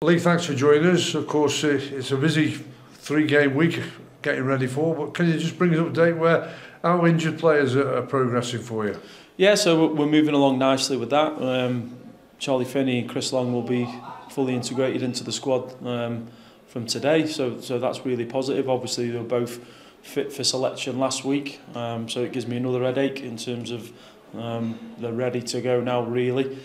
Lee, thanks for joining us. Of course, it's a busy three-game week getting ready for, but can you just bring us up to date where our injured players are progressing for you? Yeah, so we're moving along nicely with that. Charlie Finney and Chris Long will be fully integrated into the squad from today, so that's really positive. Obviously, they were both fit for selection last week, so it gives me another headache in terms of they're ready to go now, really.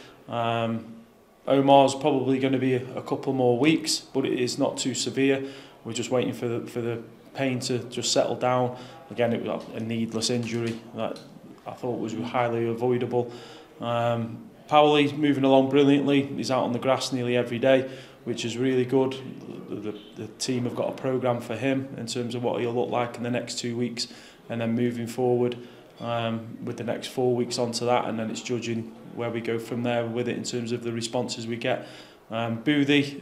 Omar's probably going to be a couple more weeks, but it is not too severe. We're just waiting for the pain to just settle down. Again, it was a needless injury that I thought was highly avoidable. Powley's moving along brilliantly. He's out on the grass nearly every day, which is really good. The team have got a programme for him in terms of what he'll look like in the next 2 weeks, and then moving forward with the next 4 weeks onto that, and then it's judging where we go from there with it in terms of the responses we get. Boothie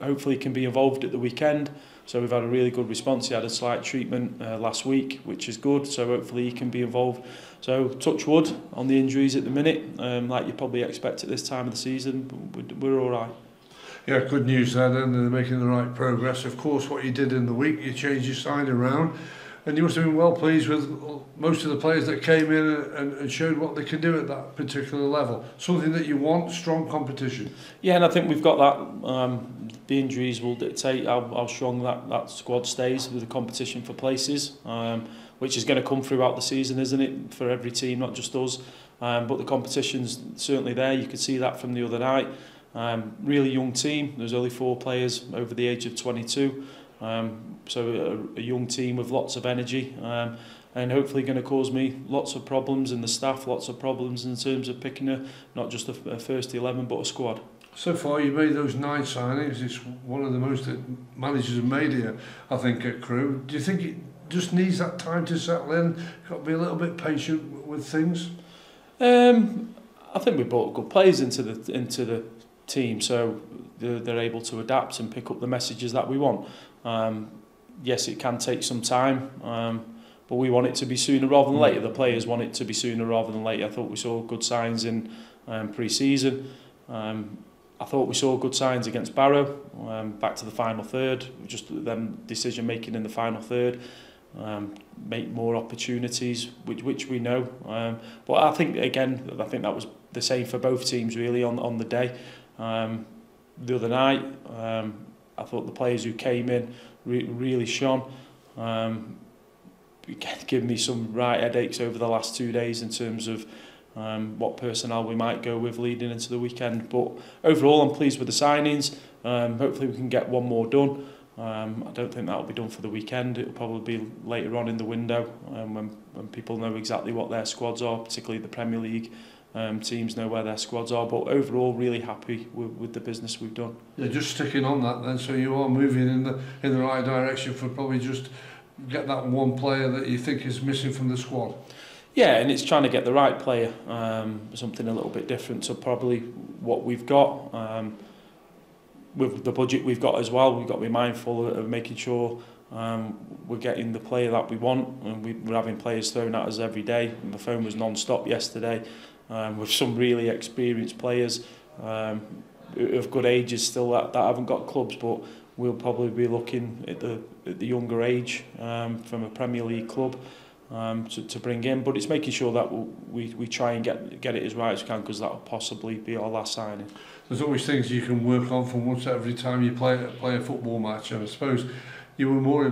hopefully can be involved at the weekend, so we've had a really good response. He had a slight treatment last week, which is good, so hopefully he can be involved. So touch wood on the injuries at the minute, like you probably expect at this time of the season, we're all right. Yeah, good news then, and they're making the right progress. Of course, what you did in the week, you changed your side around, and you must have been well pleased with most of the players that came in and showed what they can do at that particular level. Something that you want, strong competition. Yeah, and I think we've got that. The injuries will dictate how strong that squad stays with the competition for places, which is going to come throughout the season, isn't it, for every team, not just us. But the competition's certainly there. You could see that from the other night. Really young team. There's only 4 players over the age of 22. So a young team with lots of energy, and hopefully going to cause me lots of problems in the staff, lots of problems in terms of picking not just a first 11 but a squad. So far you made those 9 signings. It's one of the most that managers have made here, I think, at Crewe. Do you think it just needs that time to settle in? Got to be a little bit patient with things? I think we brought good players into the team, so they're able to adapt and pick up the messages that we want. Yes, it can take some time, but we want it to be sooner rather than later. The players want it to be sooner rather than later. I thought we saw good signs in pre-season. I thought we saw good signs against Barrow, back to the final third, just them decision making in the final third, make more opportunities, which we know. But I think that was the same for both teams really on the day. The other night, I thought the players who came in really shone. It gave me some right headaches over the last 2 days in terms of what personnel we might go with leading into the weekend. But overall, I'm pleased with the signings. Hopefully we can get one more done. I don't think that'll be done for the weekend. It'll probably be later on in the window when people know exactly what their squads are, particularly the Premier League. Teams know where their squads are, but overall really happy with the business we've done. Yeah, just sticking on that then, so you are moving in the right direction for probably just get that one player that you think is missing from the squad. Yeah, and it's trying to get the right player, something a little bit different to probably what we've got. With the budget we've got as well, we've got to be mindful of making sure we're getting the player that we want, and we're having players thrown at us every day. And the phone was non-stop yesterday with some really experienced players of good ages still that haven't got clubs, but we'll probably be looking at the younger age from a Premier League club to bring in. But it's making sure that we try and get it as right as we can, because that will possibly be our last signing. There's always things you can work on from once every time you play a football match, and I suppose you were more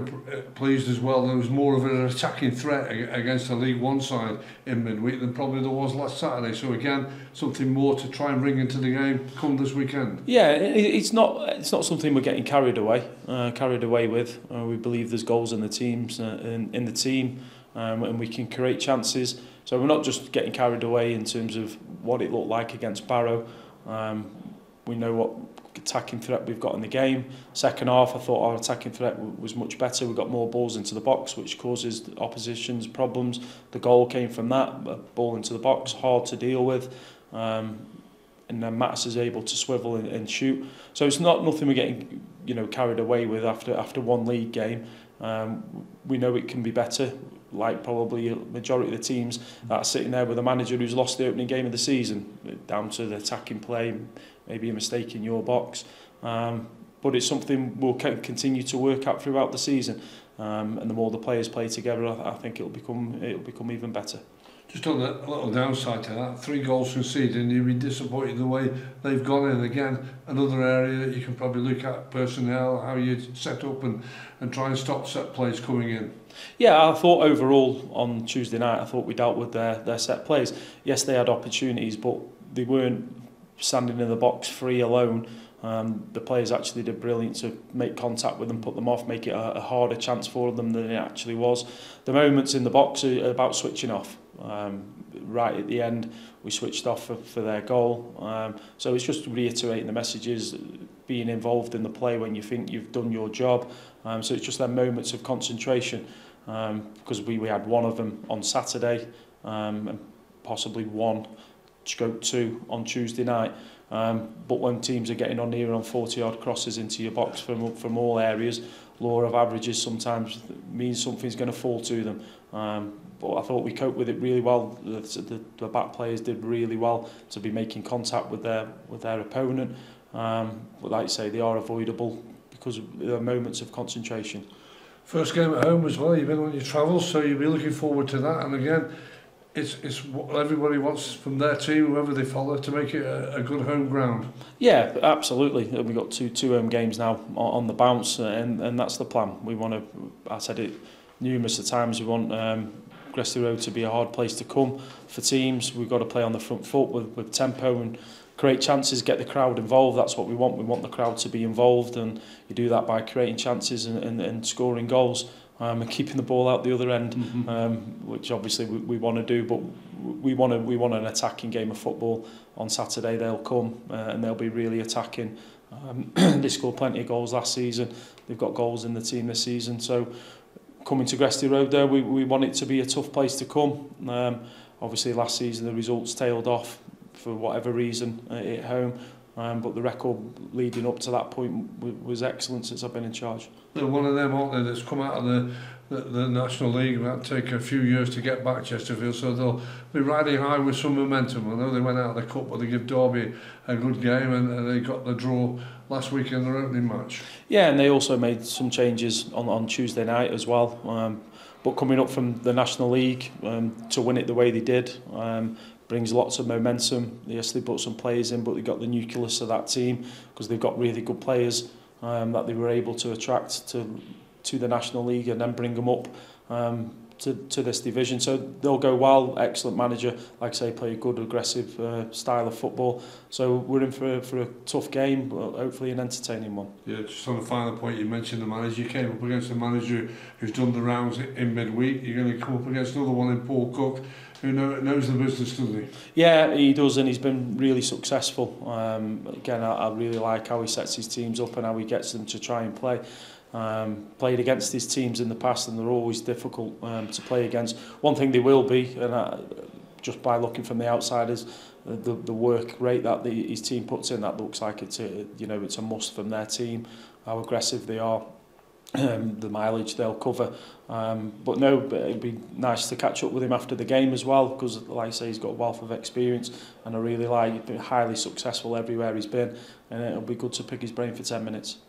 pleased as well. There was more of an attacking threat against the League One side in midweek than probably there was last Saturday. So again, something more to try and bring into the game come this weekend. Yeah, it's not something we're getting carried away with. We believe there's goals in the teams in the team, and we can create chances. So we're not just getting carried away in terms of what it looked like against Barrow. We know what attacking threat we've got in the game. Second half, I thought our attacking threat was much better. We got more balls into the box, which causes the opposition's problems. The goal came from that, a ball into the box, hard to deal with. And then Mattis is able to swivel and shoot. So it's nothing we're getting carried away with after one league game. We know it can be better. like probably a majority of the teams that are sitting there with a manager who's lost the opening game of the season, down to the attacking play, maybe a mistake in your box. But it's something we'll continue to work at throughout the season. And the more the players play together, I think it'll become even better. Just on the little downside to that, 3 goals conceded, and you'll be disappointed the way they've gone in. Again, another area that you can probably look at personnel, how you set up and try and stop set plays coming in. Yeah, I thought overall on Tuesday night, I thought we dealt with their set plays. Yes, they had opportunities, but they weren't standing in the box free alone. The players actually did brilliant to make contact with them, put them off, make it a harder chance for them than it actually was. The moments in the box are about switching off. Right at the end, we switched off for their goal. So it's just reiterating the messages, being involved in the play when you think you've done your job. So it's just their moments of concentration, because we had one of them on Saturday, and possibly 1/2 on Tuesday night. But when teams are getting on near on 40-yard crosses into your box from all areas, law of averages sometimes means something's going to fall to them. But I thought we coped with it really well. The back players did really well to be making contact with their opponent. But like you say, they are avoidable because there are moments of concentration. First game at home as well. You've been on your travels, so you'll be looking forward to that. And again, it's what everybody wants from their team, whoever they follow, to make it a good home ground. Yeah, absolutely. We've got two home games now on the bounce, and that's the plan. We want to, I said it numerous of times, we want Gresty Road to be a hard place to come for teams. We've got to play on the front foot with tempo and create chances, get the crowd involved. That's what we want. We want the crowd to be involved, and you do that by creating chances and scoring goals. And keeping the ball out the other end, which obviously we want to do, but we want an attacking game of football. On Saturday they'll come and they'll be really attacking. They scored plenty of goals last season. They've got goals in the team this season. So coming to Gresty Road there, we want it to be a tough place to come. Obviously last season the results tailed off for whatever reason at home. But the record leading up to that point was excellent since I've been in charge. They're one of them, aren't they, that's come out of the National League, and that'll take a few years to get back, Chesterfield, so they'll be riding high with some momentum. I know they went out of the Cup, but they give Derby a good game, and they got the draw last week in their opening match. Yeah, and they also made some changes on Tuesday night as well. But coming up from the National League to win it the way they did, brings lots of momentum. Yes, they put some players in, but they got the nucleus of that team because they've got really good players that they were able to attract to the National League and then bring them up to this division. So they'll go well. Excellent manager, like I say, play a good aggressive style of football. So we're in for a tough game, but hopefully an entertaining one. Yeah, just on the final point, you mentioned the manager. You came up against a manager who's done the rounds in midweek. You're going to come up against another one in Paul Cook, who knows the business, doesn't he? Yeah, he does, and he's been really successful. Again, I really like how he sets his teams up and how he gets them to try and play. Played against his teams in the past, and they're always difficult to play against. One thing they will be, and just by looking from the outside, is the work rate that his team puts in. That looks like it's a must from their team. How aggressive they are. The mileage they'll cover, but no, it'd be nice to catch up with him after the game as well, because like I say, he's got a wealth of experience, and I really like, he's been highly successful everywhere he's been, and it'll be good to pick his brain for 10 minutes.